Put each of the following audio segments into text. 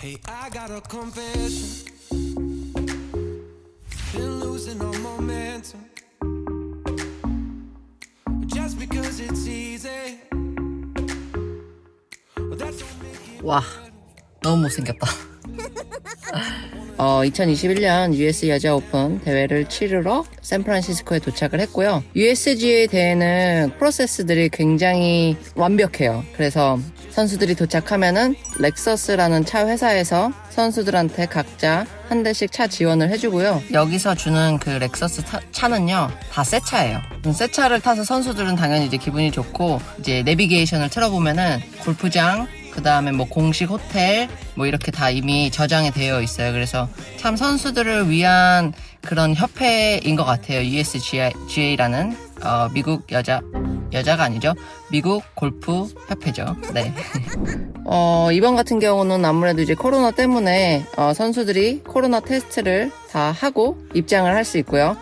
Hey, I got a confession. Been losing all momentum. Just because it's easy. But that don't make it. 와, 너무 못생겼다. 2021년 US 여자 오픈 대회를 치르러 샌프란시스코에 도착을 했고요. USGA 대회는 프로세스들이 굉장히 완벽해요. 그래서 선수들이 도착하면은 렉서스라는 차 회사에서 선수들한테 각자 한 대씩 차 지원을 해주고요. 여기서 주는 그 렉서스 차는요, 다 새 차예요. 새 차를 타서 선수들은 당연히 이제 기분이 좋고, 이제 내비게이션을 틀어보면은 골프장, 그 다음에 뭐 공식 호텔 뭐 이렇게 다 이미 저장이 되어 있어요. 그래서 참 선수들을 위한 그런 협회인 것 같아요. USGA라는 미국 여자가 아니죠. 미국 골프 협회죠. 네. 이번 같은 경우는 아무래도 이제 코로나 때문에 선수들이 코로나 테스트를 다 하고 입장을 할 수 있고요.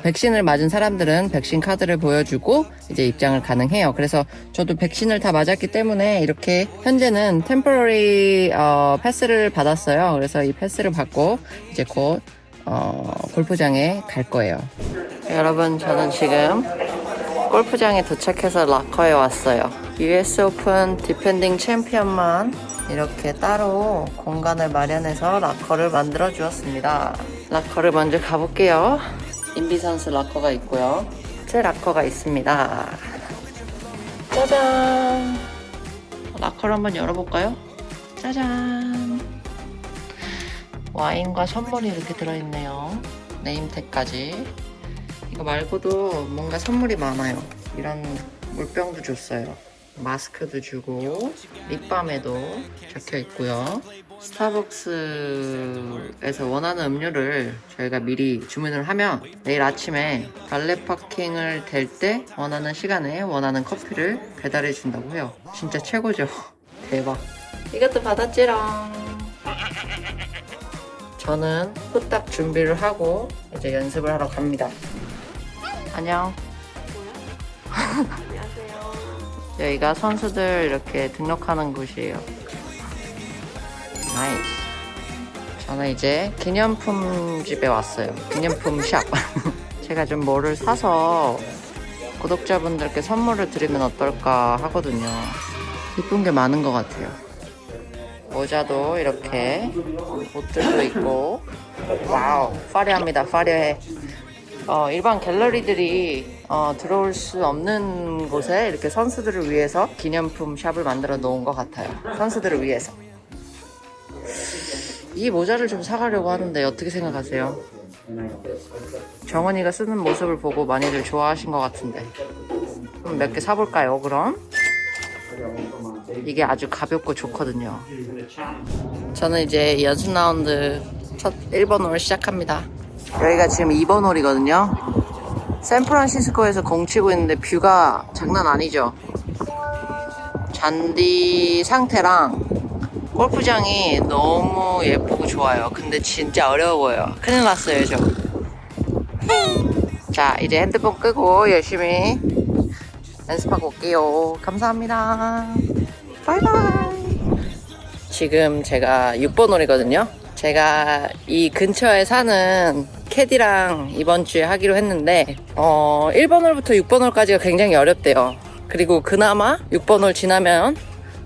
백신을 맞은 사람들은 백신 카드를 보여주고 이제 입장을 가능해요. 그래서 저도 백신을 다 맞았기 때문에 이렇게 현재는 템포러리 패스를 받았어요. 그래서 이 패스를 받고 이제 곧 골프장에 갈 거예요. 여러분, 저는 지금 골프장에 도착해서 락커에 왔어요. US 오픈 디펜딩 챔피언만 이렇게 따로 공간을 마련해서 락커를 만들어 주었습니다. 락커를 먼저 가볼게요. 인비 선수 락커가 있고요. 제 락커가 있습니다. 짜잔! 락커를 한번 열어볼까요? 짜잔! 와인과 선물이 이렇게 들어있네요. 네임택까지. 이거 말고도 뭔가 선물이 많아요. 이런 물병도 줬어요. 마스크도 주고 립밤에도 적혀 있고요. 스타벅스에서 원하는 음료를 저희가 미리 주문을 하면 내일 아침에 발레 파킹을 댈 때 원하는 시간에 원하는 커피를 배달해 준다고 해요. 진짜 최고죠. 대박. 이것도 받았지롱. 저는 후딱 준비를 하고 이제 연습을 하러 갑니다. 안녕. 여기가 선수들 이렇게 등록하는 곳이에요. 나이스. 저는 이제 기념품 집에 왔어요. 기념품 샵. 제가 좀 뭐를 사서 구독자분들께 선물을 드리면 어떨까 하거든요. 이쁜 게 많은 것 같아요. 모자도 이렇게, 옷들도 있고. 와우, 화려합니다. 화려해. 일반 갤러리들이 들어올 수 없는 곳에 이렇게 선수들을 위해서 기념품 샵을 만들어 놓은 것 같아요. 선수들을 위해서. 이 모자를 좀 사가려고 하는데 어떻게 생각하세요? 정은이가 쓰는 모습을 보고 많이들 좋아하신 것 같은데 몇 개 사볼까요? 그럼? 이게 아주 가볍고 좋거든요. 저는 이제 연습 라운드 첫 1번 홀 시작합니다. 여기가 지금 2번 홀이거든요. 샌프란시스코에서 공 치고 있는데 뷰가 장난 아니죠. 잔디 상태랑 골프장이 너무 예쁘고 좋아요. 근데 진짜 어려워 보여요. 큰일 났어요, 저. 자, 이제 핸드폰 끄고 열심히 연습하고 올게요. 감사합니다. 바이바이. 지금 제가 6번 홀이거든요. 제가 이 근처에 사는 캐디랑 이번 주에 하기로 했는데 1번 홀부터 6번 홀까지가 굉장히 어렵대요. 그리고 그나마 6번 홀 지나면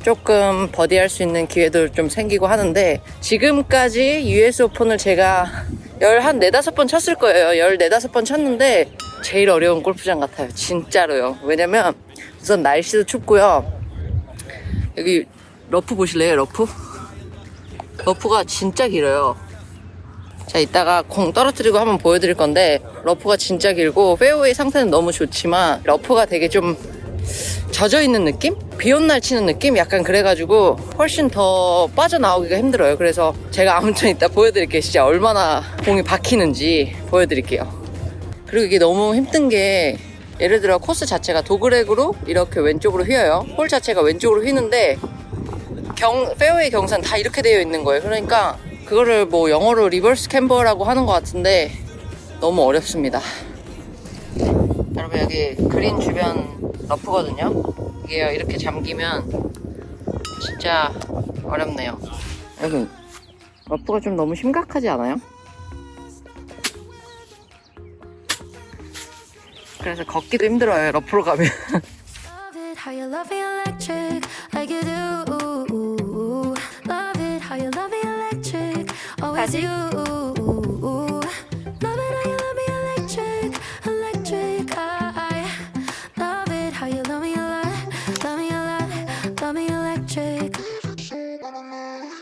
조금 버디할 수 있는 기회도 좀 생기고 하는데 지금까지 US 오픈을 제가 한 4-5번 쳤을 거예요. 14-15번 쳤는데 제일 어려운 골프장 같아요. 진짜로요. 왜냐면 우선 날씨도 춥고요. 여기 러프 보실래요? 러프가 진짜 길어요. 자, 이따가 공 떨어뜨리고 한번 보여드릴 건데 러프가 진짜 길고 페어웨이 상태는 너무 좋지만 러프가 되게 좀 젖어있는 느낌? 비 온 날 치는 느낌? 약간 그래가지고 훨씬 더 빠져나오기가 힘들어요. 그래서 제가 아무튼 이따 보여드릴게요. 진짜 얼마나 공이 박히는지 보여드릴게요. 그리고 이게 너무 힘든 게 예를 들어 코스 자체가 도그렉으로 이렇게 왼쪽으로 휘어요. 홀 자체가 왼쪽으로 휘는데 페어웨이 경사는 다 이렇게 되어 있는 거예요. 그러니까 그거를 뭐 영어로 리버스 캠버라고 하는 것 같은데 너무 어렵습니다. 여러분, 여기 그린 주변 러프거든요. 이게 이렇게 잠기면 진짜 어렵네요. 여러분, 러프가 좀 너무 심각하지 않아요? 그래서 걷기도 힘들어요, 러프로 가면. Love it how you love me electric like you do. Love it how you love me electric, always you. Love it how you love me electric, electric. I love it how you love me a lot, love me a lot, love me electric.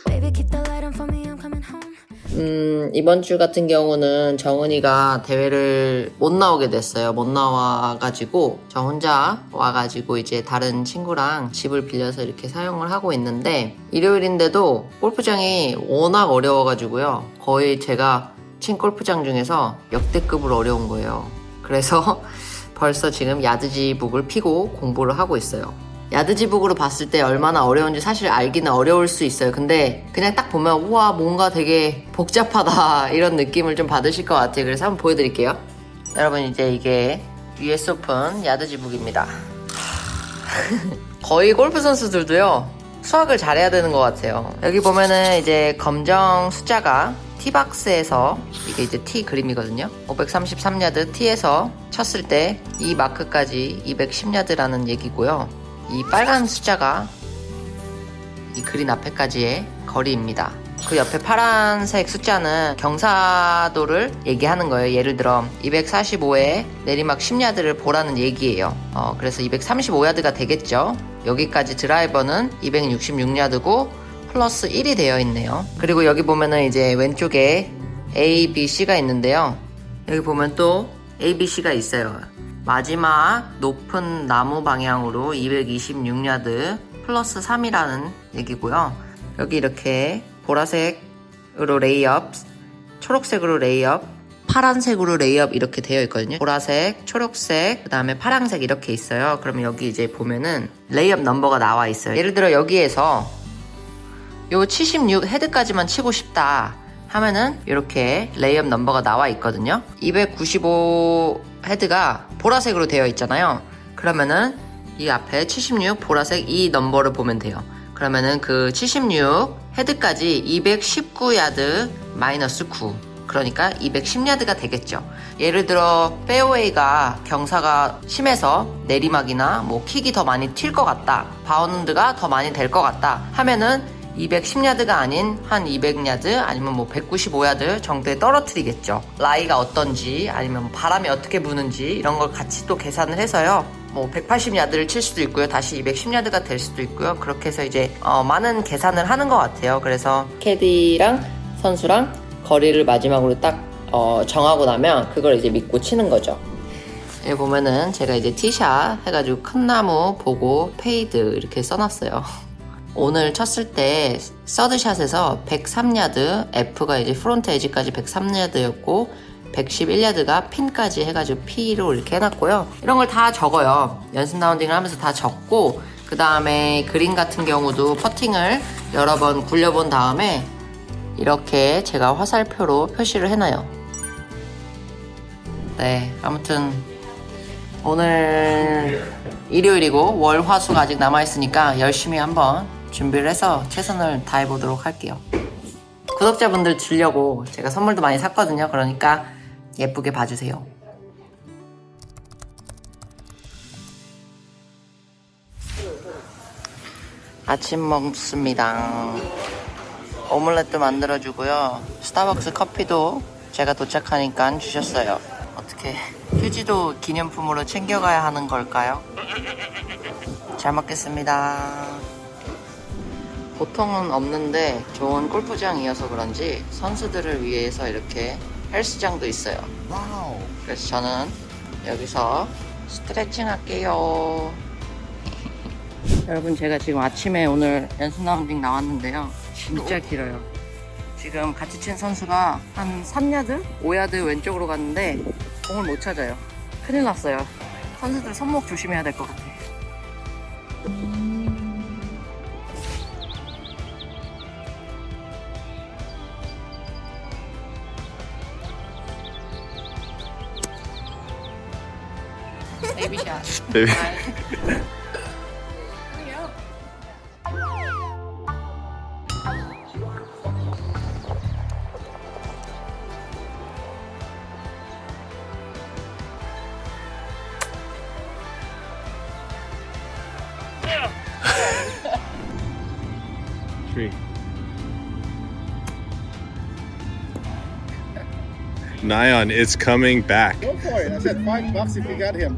Baby keep the light on for me, I'm coming home. 이번 주 같은 경우는 정은이가 대회를 못 나오게 됐어요. 못 나와가지고 저 혼자 와가지고 이제 다른 친구랑 집을 빌려서 이렇게 사용을 하고 있는데, 일요일인데도 골프장이 워낙 어려워가지고요. 거의 제가 친 골프장 중에서 역대급으로 어려운 거예요. 그래서 벌써 지금 야드지북을 피고 공부를 하고 있어요. 야드지북으로 봤을 때 얼마나 어려운지 사실 알기는 어려울 수 있어요. 근데 그냥 딱 보면 우와 뭔가 되게 복잡하다 이런 느낌을 좀 받으실 것 같아요. 그래서 한번 보여드릴게요. 여러분 이제 이게 US 오픈 야드지북입니다. 거의 골프 선수들도요 수학을 잘해야 되는 것 같아요. 여기 보면은 이제 검정 숫자가 티박스에서, 이게 이제 티 그림이거든요. 533야드 티에서 쳤을 때 이 마크까지 210야드라는 얘기고요. 이 빨간 숫자가 이 그린 앞에까지의 거리입니다. 그 옆에 파란색 숫자는 경사도를 얘기하는 거예요. 예를 들어 245에 내리막 10야드를 보라는 얘기예요. 그래서 235야드가 되겠죠. 여기까지 드라이버는 266야드고 플러스 1이 되어 있네요. 그리고 여기 보면은 이제 왼쪽에 A, B, C가 있는데요. 여기 보면 또 A, B, C가 있어요. 마지막 높은 나무 방향으로 226야드 플러스 3이라는 얘기고요. 여기 이렇게 보라색으로 레이업, 초록색으로 레이업, 파란색으로 레이업 이렇게 되어 있거든요. 보라색, 초록색, 그 다음에 파란색 이렇게 있어요. 그러면 여기 이제 보면은 레이업 넘버가 나와 있어요. 예를 들어 여기에서 요 76 헤드까지만 치고 싶다 하면은 이렇게 레이업 넘버가 나와 있거든요. 295 헤드가 보라색으로 되어 있잖아요. 그러면은 이 앞에 76 보라색 이 넘버를 보면 돼요. 그러면은 그 76 헤드까지 219야드 마이너스 9, 그러니까 210야드가 되겠죠. 예를 들어 페어웨이가 경사가 심해서 내리막이나 뭐 킥이 더 많이 튈 것 같다, 바운드가 더 많이 될 것 같다 하면은 210야드가 아닌 한 200야드 아니면 뭐 195야드 정도에 떨어뜨리겠죠. 라이가 어떤지 아니면 뭐 바람이 어떻게 부는지 이런 걸 같이 또 계산을 해서요. 뭐 180야드를 칠 수도 있고요. 다시 210야드가 될 수도 있고요. 그렇게 해서 이제 많은 계산을 하는 것 같아요. 그래서 캐디랑 선수랑 거리를 마지막으로 딱 정하고 나면 그걸 이제 믿고 치는 거죠. 여기 보면은 제가 이제 티샷 해가지고 큰 나무 보고 페이드 이렇게 써놨어요. 오늘 쳤을 때 서드샷에서 103야드, F가 이제 프론트 에지까지 103야드였고 111야드가 핀까지 해가지고 P로 이렇게 해놨고요. 이런 걸 다 적어요. 연습 라운딩을 하면서 다 적고, 그 다음에 그린 같은 경우도 퍼팅을 여러 번 굴려본 다음에 이렇게 제가 화살표로 표시를 해놔요. 네, 아무튼 오늘 일요일이고 월, 화, 수가 아직 남아있으니까 열심히 한번 준비를 해서 최선을 다해보도록 할게요. 구독자분들 주려고 제가 선물도 많이 샀거든요. 그러니까 예쁘게 봐주세요. 아침 먹습니다. 오믈렛도 만들어주고요. 스타벅스 커피도 제가 도착하니까 주셨어요. 어떻게 휴지도 기념품으로 챙겨가야 하는 걸까요? 잘 먹겠습니다. 보통은 없는데 좋은 골프장이어서 그런지 선수들을 위해서 이렇게 헬스장도 있어요. 그래서 저는 여기서 스트레칭 할게요. 여러분, 제가 지금 아침에 오늘 연습 라운딩 나왔는데요. 진짜 길어요. 지금 같이 친 선수가 한 3야드? 5야드 왼쪽으로 갔는데 공을 못 찾아요. 큰일 났어요. 선수들 손목 조심해야 될 것 같아요. 베이비샷. 베이비. Three. Nyan is coming back. Go for it. I said $5 if you got him.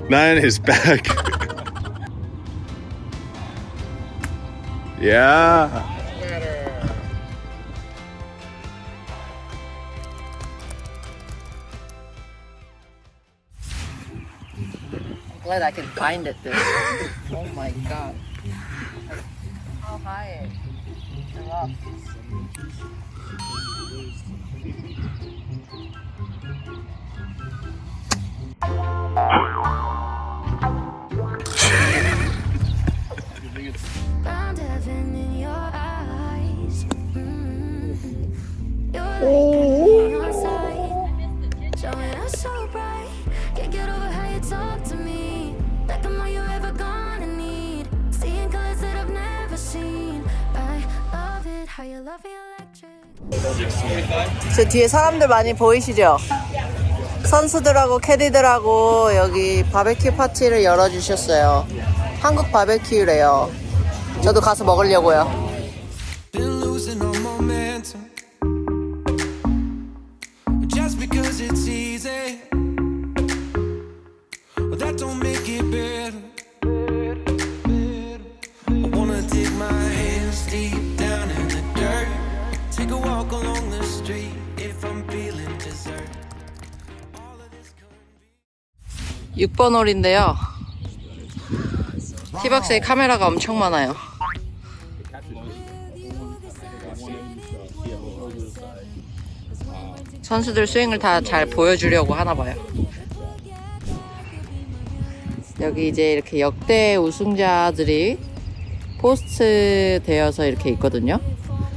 Nyan is back. Yeah. Glad I can find it this. Oh my god. How high? I love. Found heaven in your eyes. You're like the on side, showing us so bright. Can't get over how you talk to me, like I'm all you're ever gonna need. Seeing colors that I've never seen. I love it how you love me electric. 제 뒤에 사람들 많이 보이시죠? 선수들하고 캐디들하고 여기 바베큐 파티를 열어주셨어요. 한국 바베큐래요. 저도 가서 먹으려고요. Been losing all momentum. Just because it's easy, but that don't make it better. I wanna dig my hands deep down in the dirt. Take a walk along the street if I'm feeling dessert. 6번 홀인데요. 티박스에 카메라가 엄청 많아요. 선수들 스윙을 다 잘 보여주려고 하나봐요. 여기 이제 이렇게 역대 우승자들이 포스트 되어서 이렇게 있거든요.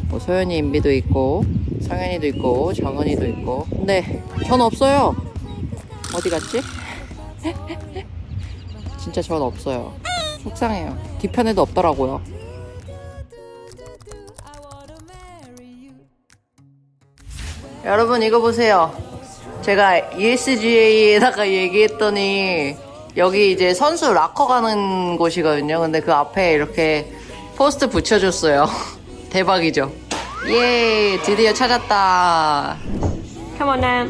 뭐 소연이, 인비도 있고 성현이도 있고 정은이도 있고. 근데 전 없어요. 어디 갔지? 진짜 전 없어요. 속상해요. 뒤편에도 없더라고요. 여러분 이거 보세요. 제가 ESGA에다가 얘기했더니 여기 이제 선수 락커 가는 곳이거든요. 근데 그 앞에 이렇게 포스트 붙여줬어요. 대박이죠? 예, 드디어 찾았다. Come on now.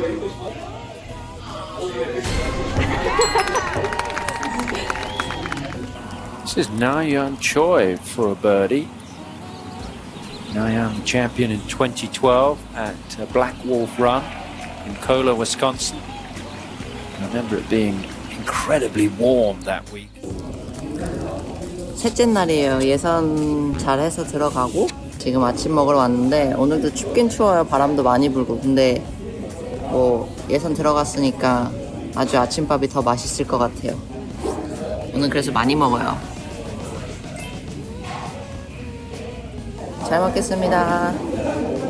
This is Nayeon Choi for a birdie. Nayeon, the champion in 2012 at Black Wolf Run in Kohler, Wisconsin. I remember it being incredibly warm that week. 셋째 날이에요. 예선 잘해서 들어가고 지금 아침 먹으러 왔는데 오늘도 춥긴 추워요. 바람도 많이 불고. 근데 뭐 예선 들어갔으니까 아주 아침밥이 더 맛있을 것 같아요. 오늘 그래서 많이 먹어요. 잘 먹겠습니다.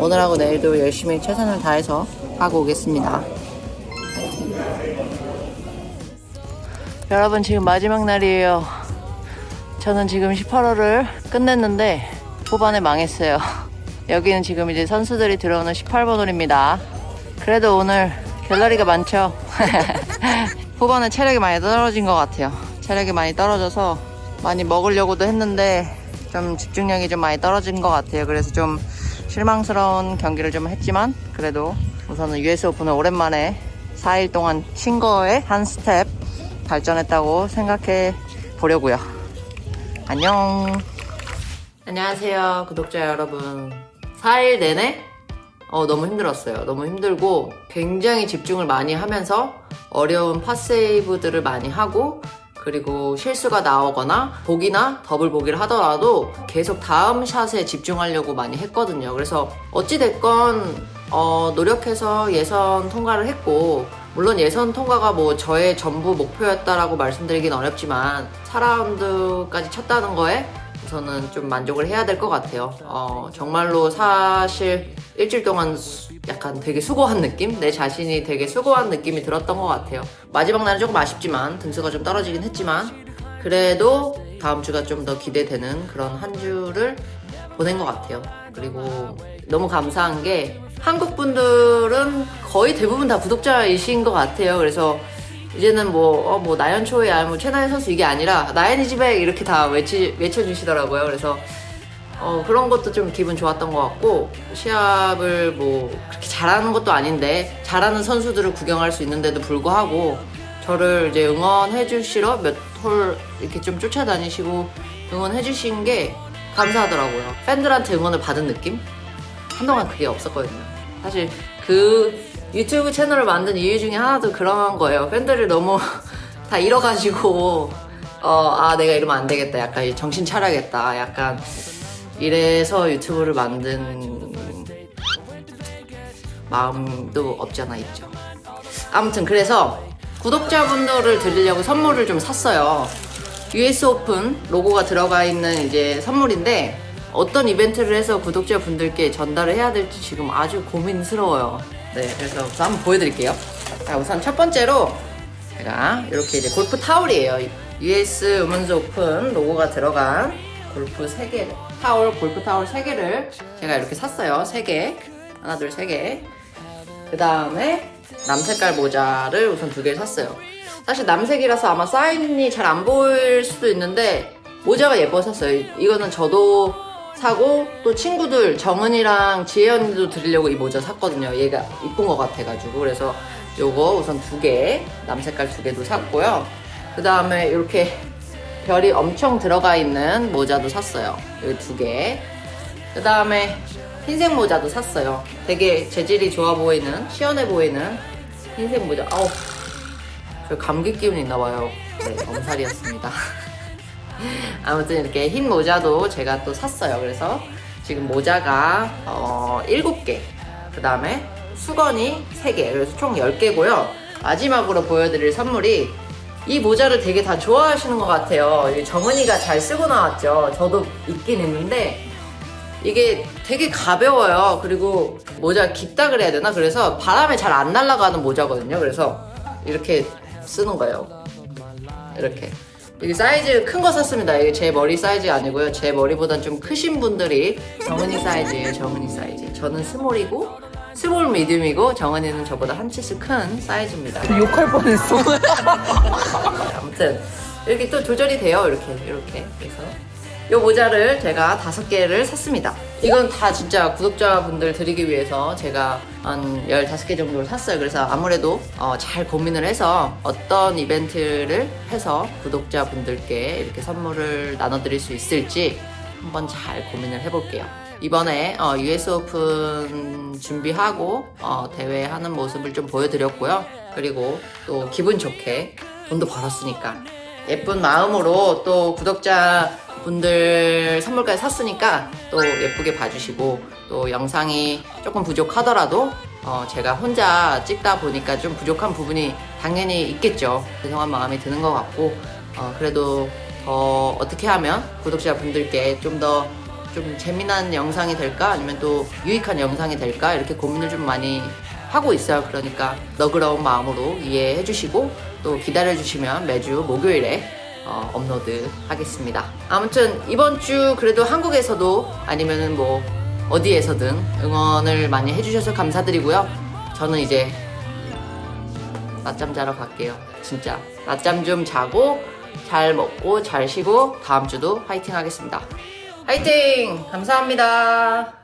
오늘하고 내일도 열심히 최선을 다해서 하고 오겠습니다. 파이팅. 여러분 지금 마지막 날이에요. 저는 지금 18홀을 끝냈는데 후반에 망했어요. 여기는 지금 이제 선수들이 들어오는 18번 홀입니다. 그래도 오늘 갤러리가 많죠. 후반에 체력이 많이 떨어진 것 같아요. 체력이 많이 떨어져서 많이 먹으려고도 했는데 좀 집중력이 좀 많이 떨어진 것 같아요. 그래서 좀 실망스러운 경기를 좀 했지만 그래도 우선은 US 오픈을 오랜만에 4일 동안 친 거에 한 스텝 발전했다고 생각해 보려고요. 안녕. 안녕하세요 구독자 여러분. 4일 내내 너무 힘들었어요. 너무 힘들고 굉장히 집중을 많이 하면서 어려운 팟세이브들을 많이 하고 그리고 실수가 나오거나 보기나 더블 보기를 하더라도 계속 다음 샷에 집중하려고 많이 했거든요. 그래서 어찌됐건 노력해서 예선 통과를 했고 물론 예선 통과가 뭐 저의 전부 목표였다라고 말씀드리긴 어렵지만 4라운드까지 쳤다는 거에 저는 좀 만족을 해야 될 것 같아요. 정말로 사실 일주일 동안 약간 되게 수고한 느낌? 내 자신이 되게 수고한 느낌이 들었던 것 같아요. 마지막 날은 조금 아쉽지만 등수가 좀 떨어지긴 했지만 그래도 다음 주가 좀 더 기대되는 그런 한 주를 보낸 것 같아요. 그리고 너무 감사한 게 한국 분들은 거의 대부분 다 구독자이신 것 같아요. 그래서 이제는 뭐 나연 초이야, 뭐 최나연 선수 이게 아니라 나연이 집에 이렇게 다 외쳐주시더라고요. 그래서 그런 것도 좀 기분 좋았던 것 같고, 시합을 뭐 그렇게 잘하는 것도 아닌데 잘하는 선수들을 구경할 수 있는데도 불구하고 저를 이제 응원해 주시러 몇 홀 이렇게 좀 쫓아다니시고 응원해 주신 게 감사하더라고요. 팬들한테 응원을 받은 느낌? 한동안 그게 없었거든요. 사실 그 유튜브 채널을 만든 이유 중에 하나도 그런 거예요. 팬들을 너무 다 잃어가지고 내가 이러면 안 되겠다, 약간 정신 차려야겠다, 약간 이래서 유튜브를 만든 마음도 없지 않아 있죠. 아무튼 그래서 구독자분들을 드리려고 선물을 좀 샀어요. US 오픈 로고가 들어가 있는 이제 선물인데, 어떤 이벤트를 해서 구독자분들께 전달을 해야 될지 지금 아주 고민스러워요. 네, 그래서 한번 보여드릴게요. 자, 우선 첫 번째로 제가 이렇게 이제 골프 타올이에요. US 우먼즈 오픈 로고가 들어간 골프 3개 타올, 골프 타올 3개를 제가 이렇게 샀어요. 3개. 하나, 둘, 3개. 그 다음에 남색깔 모자를 우선 2개를 샀어요. 사실 남색이라서 아마 사인이 잘 안 보일 수도 있는데 모자가 예뻐서 샀어요. 이거는 저도 사고 또 친구들 정은이랑 지혜언니도 드리려고 이 모자 샀거든요. 얘가 이쁜 것 같아가지고. 그래서 요거 우선 2개, 남색깔 2개도 샀고요. 그 다음에 이렇게 별이 엄청 들어가 있는 모자도 샀어요. 여기 2개. 그 다음에 흰색 모자도 샀어요. 되게 재질이 좋아 보이는, 시원해 보이는 흰색 모자. 저 감기 기운이 있나봐요. 네, 엄살이었습니다. 아무튼 이렇게 흰 모자도 제가 또 샀어요. 그래서 지금 모자가 7개, 그 다음에 수건이 3개, 그래서 총 10개고요. 마지막으로 보여드릴 선물이, 이 모자를 되게 다 좋아하시는 것 같아요. 정은이가 잘 쓰고 나왔죠. 저도 있긴 있는데 이게 되게 가벼워요. 그리고 모자 깊다 그래야 되나? 그래서 바람에 잘 안 날아가는 모자거든요. 그래서 이렇게 쓰는 거예요. 이렇게. 이게 사이즈 큰 거 샀습니다. 이게 제 머리 사이즈 아니고요. 제 머리보단 좀 크신 분들이 정은이 사이즈예요. 정은이 사이즈. 저는 스몰이고, 스몰 미디움이고, 정은이는 저보다 한 치수 큰 사이즈입니다. 욕할 뻔했어. 아무튼 이렇게 또 조절이 돼요. 이렇게. 그래서 이 모자를 제가 5개를 샀습니다. 이건 다 진짜 구독자분들 드리기 위해서 제가 한 15개 정도를 샀어요. 그래서 아무래도 잘 고민을 해서 어떤 이벤트를 해서 구독자분들께 이렇게 선물을 나눠드릴 수 있을지 한번 잘 고민을 해볼게요. 이번에 US 오픈 준비하고 대회 하는 모습을 좀 보여드렸고요. 그리고 또 기분 좋게 돈도 벌었으니까 예쁜 마음으로 또 구독자분들 선물까지 샀으니까 또 예쁘게 봐주시고, 또 영상이 조금 부족하더라도 제가 혼자 찍다 보니까 좀 부족한 부분이 당연히 있겠죠. 죄송한 마음이 드는 것 같고, 그래도 더 어떻게 하면 구독자분들께 좀 더 좀 재미난 영상이 될까, 아니면 또 유익한 영상이 될까, 이렇게 고민을 좀 많이 하고 있어요. 그러니까 너그러운 마음으로 이해해 주시고 또 기다려 주시면 매주 목요일에 업로드 하겠습니다. 아무튼 이번 주 그래도 한국에서도 아니면은 뭐 어디에서든 응원을 많이 해주셔서 감사드리고요. 저는 이제 낮잠 자러 갈게요. 진짜 낮잠 좀 자고 잘 먹고 잘 쉬고 다음 주도 화이팅 하겠습니다. 화이팅! 감사합니다.